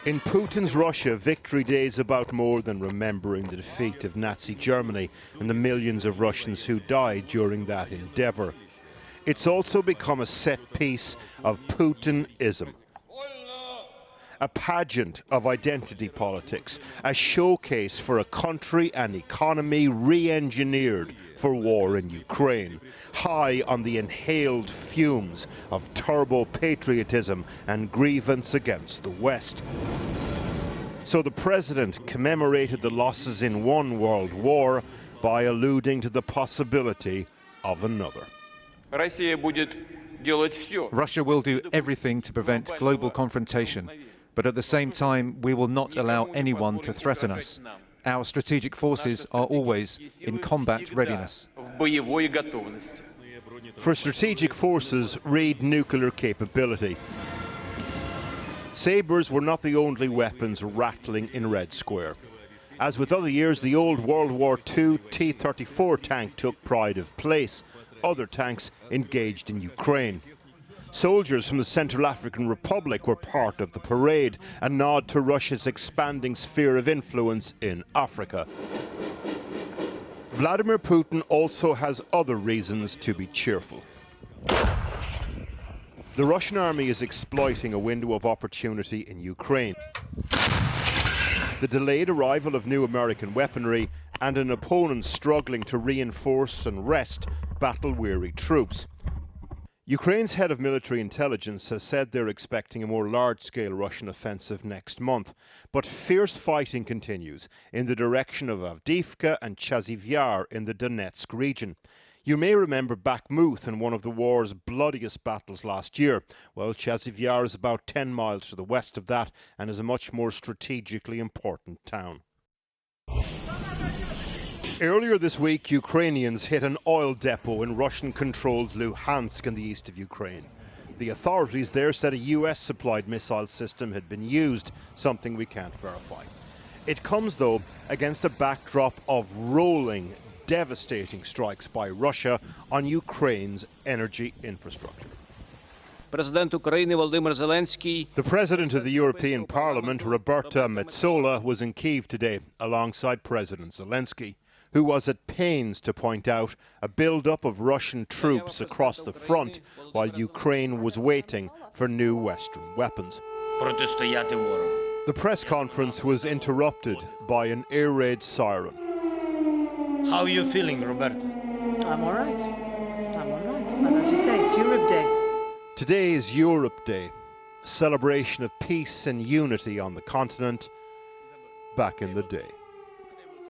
In Putin's Russia, Victory Day is about more than remembering the defeat of Nazi Germany and the millions of Russians who died during that endeavour. It's also become a set piece of Putinism. A pageant of identity politics, a showcase for a country and economy re-engineered for war in Ukraine, high on the inhaled fumes of turbo-patriotism and grievance against the West. So the president commemorated the losses in one world war by alluding to the possibility of another. Russia will do everything to prevent global confrontation, but at the same time, we will not allow anyone to threaten us. Our strategic forces are always in combat readiness. For strategic forces, read nuclear capability. Sabres were not the only weapons rattling in Red Square. As with other years, the old World War II T-34 tank took pride of place. Other tanks engaged in Ukraine. Soldiers from the Central African Republic were part of the parade, a nod to Russia's expanding sphere of influence in Africa. Vladimir Putin also has other reasons to be cheerful. The Russian army is exploiting a window of opportunity in Ukraine. The delayed arrival of new American weaponry and an opponent struggling to reinforce and rest battle-weary troops. Ukraine's head of military intelligence has said they're expecting a more large-scale Russian offensive next month. But fierce fighting continues in the direction of Avdiivka and Chasiv Yar in the Donetsk region. You may remember Bakhmut in one of the war's bloodiest battles last year. Well, Chasiv Yar is about 10 miles to the west of that and is a much more strategically important town. Earlier this week, Ukrainians hit an oil depot in Russian-controlled Luhansk in the east of Ukraine. The authorities there said a US-supplied missile system had been used, something we can't verify. It comes, though, against a backdrop of rolling, devastating strikes by Russia on Ukraine's energy infrastructure. The President of the European Parliament, Roberta Metsola, was in Kyiv today alongside President Zelensky, who was at pains to point out a build-up of Russian troops across the front while Ukraine was waiting for new Western weapons. The press conference was interrupted by an air raid siren. How are you feeling, Roberta? I'm all right. I'm all right. And as you say, it's Europe Day. Today is Europe Day, a celebration of peace and unity on the continent back in the day.